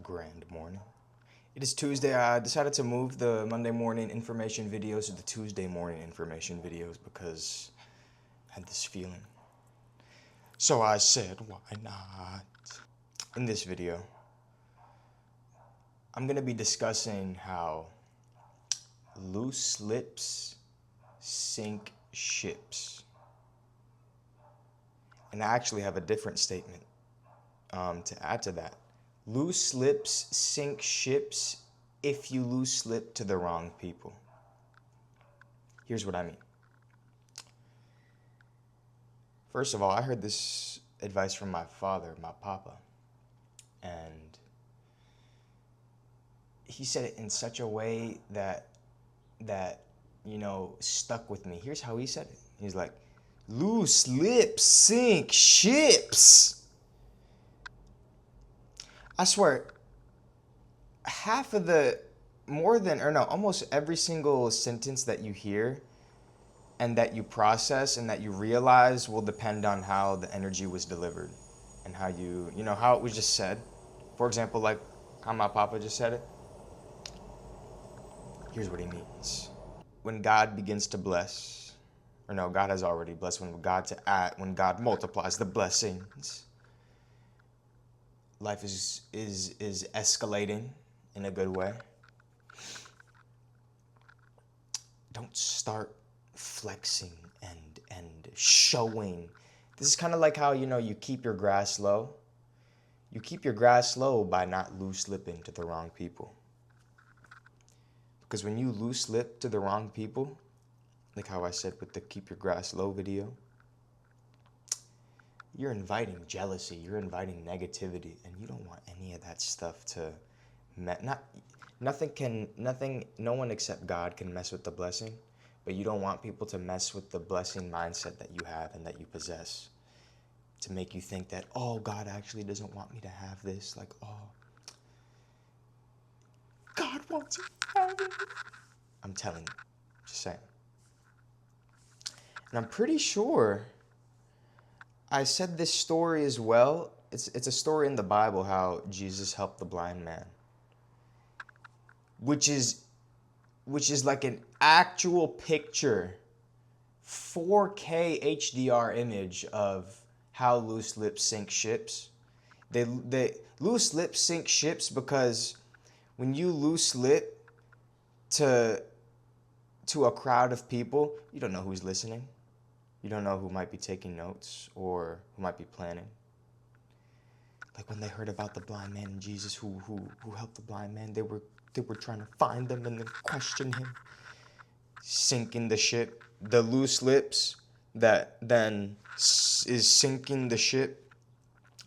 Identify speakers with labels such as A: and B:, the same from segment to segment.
A: grand morning. It is Tuesday. I decided to move the Monday morning information videos to the Tuesday morning information videos because I had this feeling. So I said, why not? In this video, I'm going to be discussing how loose lips sink ships. And I actually have a different statement to add to that. Loose lips sink ships if you loose lip to the wrong people. Here's what I mean. First of all, I heard this advice from my father, my papa, and he said it in such a way that stuck with me. Here's how he said it. He's like, loose lips sink ships. I swear, almost every single sentence that you hear and that you process and that you realize will depend on how the energy was delivered and how how it was just said. For example, like how my papa just said it. Here's what he means. When God begins to bless, God has already blessed. When God multiplies the blessings, life is escalating in a good way. Don't start flexing and showing. This is kind of like how you keep your grass low. You keep your grass low by not loose lipping to the wrong people. Because when you loose lip to the wrong people, like how I said with the keep your grass low video, you're inviting jealousy, you're inviting negativity, and you don't want any of that stuff to no one except God can mess with the blessing, but you don't want people to mess with the blessing mindset that you have and that you possess, to make you think that, oh, God actually doesn't want me to have this, like, oh, God wants me to have it. I'm telling you, just saying. And I'm pretty sure I said this story as well. It's a story in the Bible how Jesus helped the blind man, which is like an actual picture, 4K HDR image of how loose lips sink ships. They loose lips sink ships because when you loose lip to a crowd of people, you don't know who's listening. You don't know who might be taking notes or who might be planning. Like when they heard about the blind man and Jesus who helped the blind man, they were trying to find him and then question him. Sinking the ship. The loose lips that then is sinking the ship.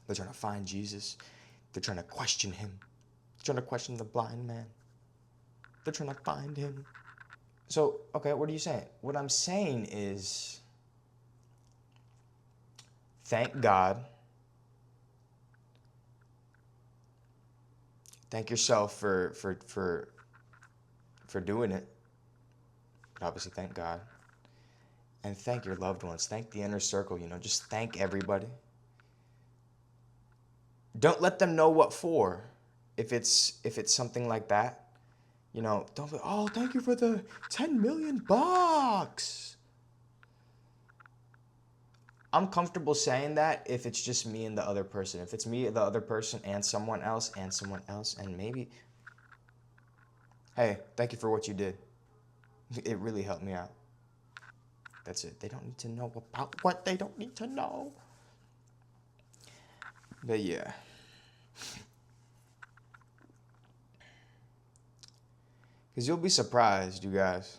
A: They're trying to find Jesus. They're trying to question him. They're trying to question the blind man. They're trying to find him. So, okay, what are you saying? What I'm saying is, thank God. Thank yourself for doing it. But obviously, thank God. And thank your loved ones. Thank the inner circle, just thank everybody. Don't let them know what for. If it's something like that, don't be, oh, thank you for the 10 million bucks. I'm comfortable saying that if it's just me and the other person. If it's me, the other person, and someone else, and maybe, hey, thank you for what you did. It really helped me out. That's it. They don't need to know about what they don't need to know. But yeah. Because you'll be surprised, you guys.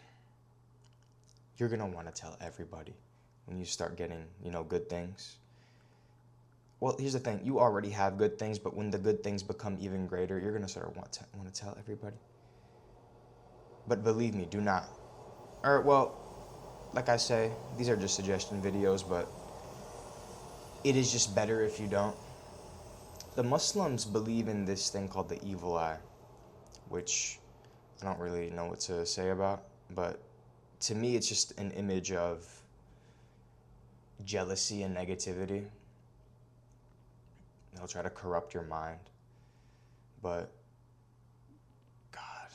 A: You're going to want to tell everybody when you start getting, good things. Well, here's the thing. You already have good things, but when the good things become even greater, you're going to sort of want to tell everybody. But believe me, do not. Like I say, these are just suggestion videos, but it is just better if you don't. The Muslims believe in this thing called the evil eye, which I don't really know what to say about, but to me, it's just an image of jealousy and negativity. They'll try to corrupt your mind but God.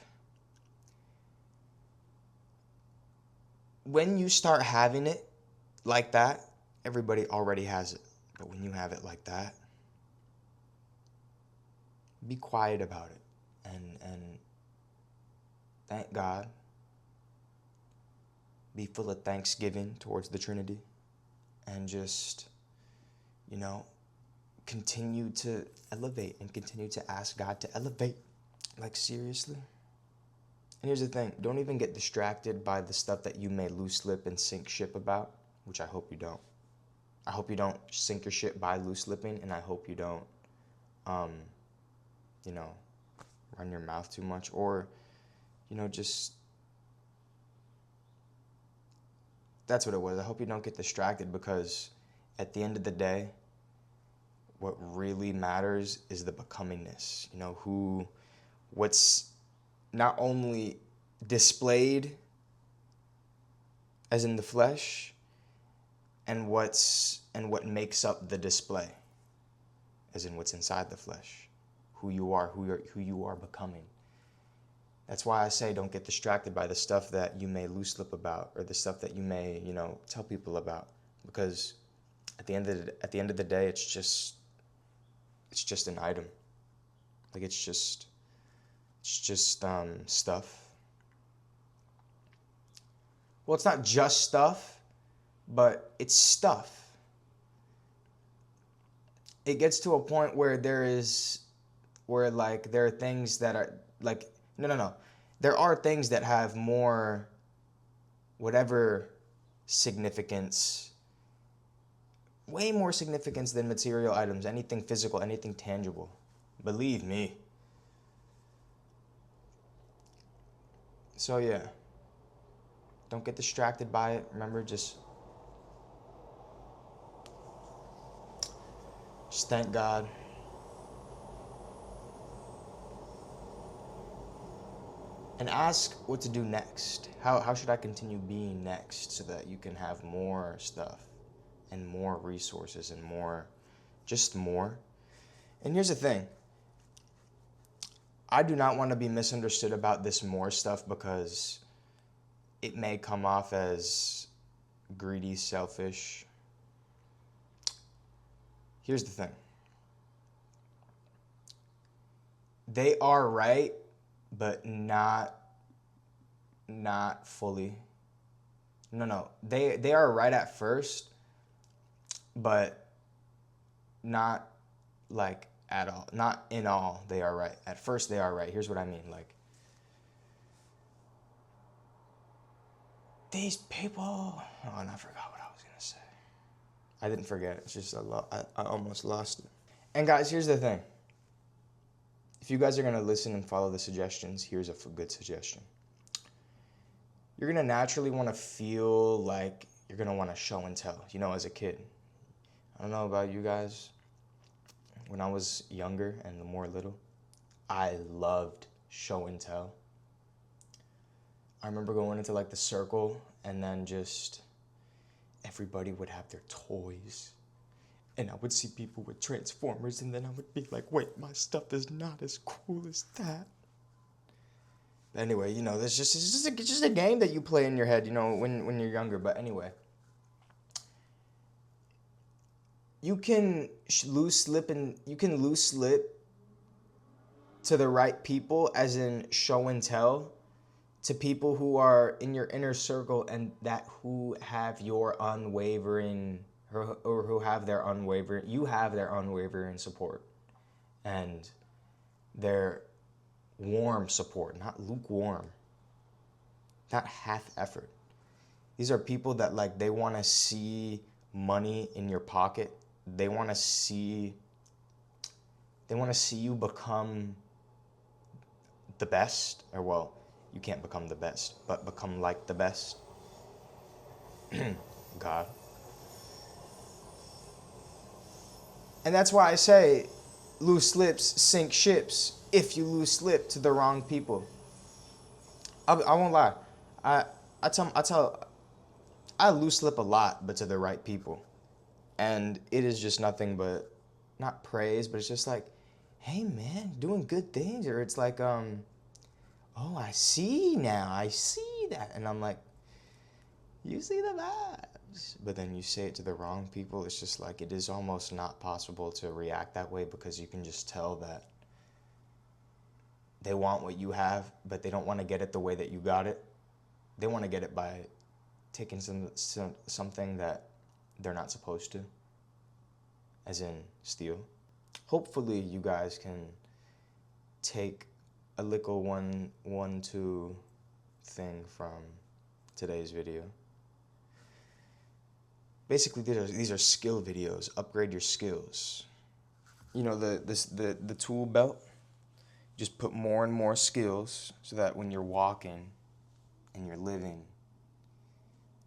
A: When you start having it like that, everybody already has it. But when you have it like that, be quiet about it and thank God. Be full of thanksgiving towards the Trinity and just, continue to elevate and continue to ask God to elevate. Like, seriously. And here's the thing. Don't even get distracted by the stuff that you may loose lip and sink ship about, which I hope you don't. I hope you don't sink your ship by loose lipping, and I hope you don't, run your mouth too much or, just... That's what it was. I hope you don't get distracted because at the end of the day, what really matters is the becomingness. What's not only displayed as in the flesh and what makes up the display as in what's inside the flesh. Who you are becoming. That's why I say don't get distracted by the stuff that you may loose lip about or the stuff that you may, tell people about. Because at the end of the day, it's just an item. Like it's just stuff. Well, it's not just stuff, but it's stuff. It gets to a point where there are things that are like, no. There are things that have more, whatever significance, way more significance than material items, anything physical, anything tangible. Believe me. So yeah, don't get distracted by it. Remember, just thank God. And ask what to do next. How should I continue being next so that you can have more stuff and more resources and more. And here's the thing. I do not want to be misunderstood about this more stuff because it may come off as greedy, selfish. Here's the thing. They are right, but not fully. No. They are right at first, but not like at all. Not in all they are right. At first they are right. Here's what I mean. Like, these people... Oh, and I forgot what I was going to say. I didn't forget. It's just I almost lost it. And guys, here's the thing. If you guys are going to listen and follow the suggestions, here's a good suggestion. You're going to naturally want to feel like you're going to want to show and tell, as a kid. I don't know about you guys. When I was younger and more little, I loved show and tell. I remember going into like the circle and then just everybody would have their toys. And I would see people with Transformers, and then I would be like, wait, my stuff is not as cool as that. But anyway, it's just a game that you play in your head, when you're younger. But anyway, you can loose lip to the right people, as in show and tell, to people who are in your inner circle and who have your unwavering... or who have their unwavering support and their warm support, not lukewarm, not half effort. These are people that they want to see money in your pocket. They want to see you become the best, or well, you can't become the best, but become like the best. God. And that's why I say loose lips sink ships if you loose lip to the wrong people. I won't lie. I loose lip a lot, but to the right people. And it is just nothing but, not praise, but it's just like, hey man, doing good things. Or it's like, oh, I see now, I see that. And I'm like, you see the vibes. But then you say it to the wrong people. It's just like, it is almost not possible to react that way, because you can just tell that they want what you have, but they don't want to get it the way that you got it. They want to get it by taking something that they're not supposed to, as in steal. Hopefully you guys can take a little one-two thing from today's video. Basically, these are skill videos. Upgrade your skills. You know, the tool belt. Just put more and more skills so that when you're walking and you're living,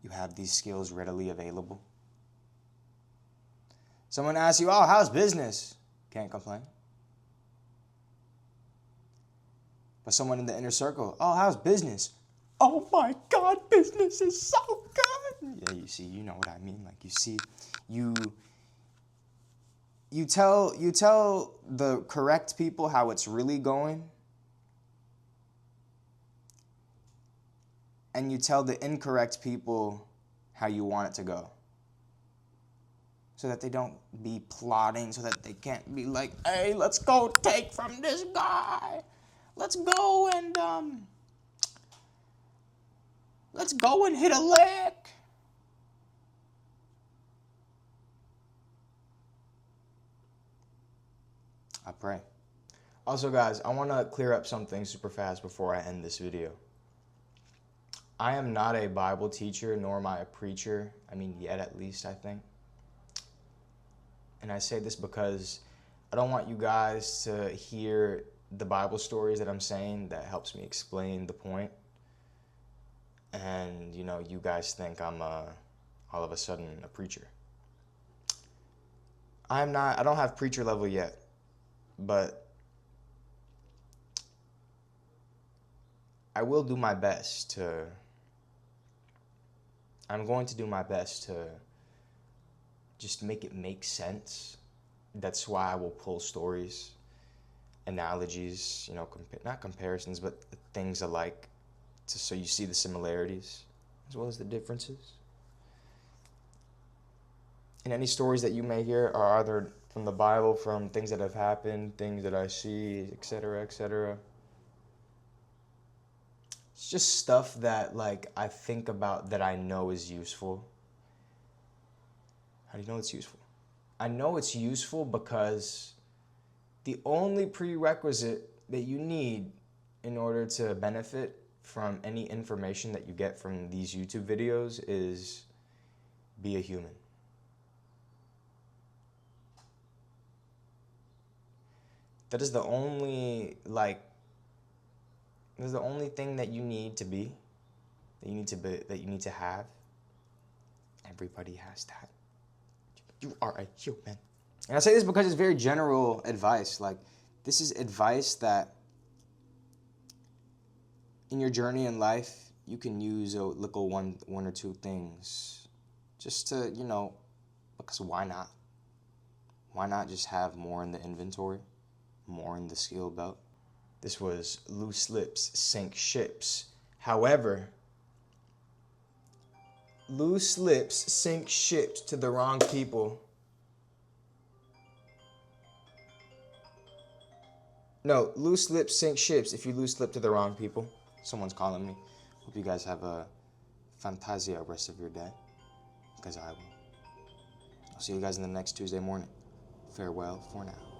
A: you have these skills readily available. Someone asks you, oh, how's business? Can't complain. But someone in the inner circle, oh, how's business? Oh my God, business is so good. Yeah, you see, you know what I mean. Like, you see, you tell the correct people how it's really going, and you tell the incorrect people how you want it to go, so that they don't be plotting, so that they can't be like, hey, let's go take from this guy. Let's go and hit a lick. I pray. Also, guys, I want to clear up something super fast before I end this video. I am not a Bible teacher, nor am I a preacher. I mean, yet at least, I think. And I say this because I don't want you guys to hear the Bible stories that I'm saying that helps me explain the point. And, you know, you guys think I'm all of a sudden a preacher. I don't have preacher level yet, but I'm going to do my best to just make it make sense. That's why I will pull stories, analogies, you know, not comparisons, but things alike, so you see the similarities as well as the differences. And any stories that you may hear are either from the Bible, from things that have happened, things that I see, etc., etc. It's just stuff that, like, I think about that I know is useful. How do you know it's useful? I know it's useful because the only prerequisite that you need in order to benefit from any information that you get from these YouTube videos is be a human. That is the only, that's the only thing that you need to be, that you need to have. Everybody has that. You are a human. And I say this because it's very general advice. Like, this is advice that in your journey in life, you can use a little one or two things just to, you know, because why not? Why not just have more in the inventory, more in the skill belt? This was Loose Lips Sink Ships. However, loose lips sink ships to the wrong people. No, loose lips sink ships if you loose lip to the wrong people. Someone's calling me. Hope you guys have a fantasia rest of your day, because I will. I'll see you guys in the next Tuesday morning. Farewell for now.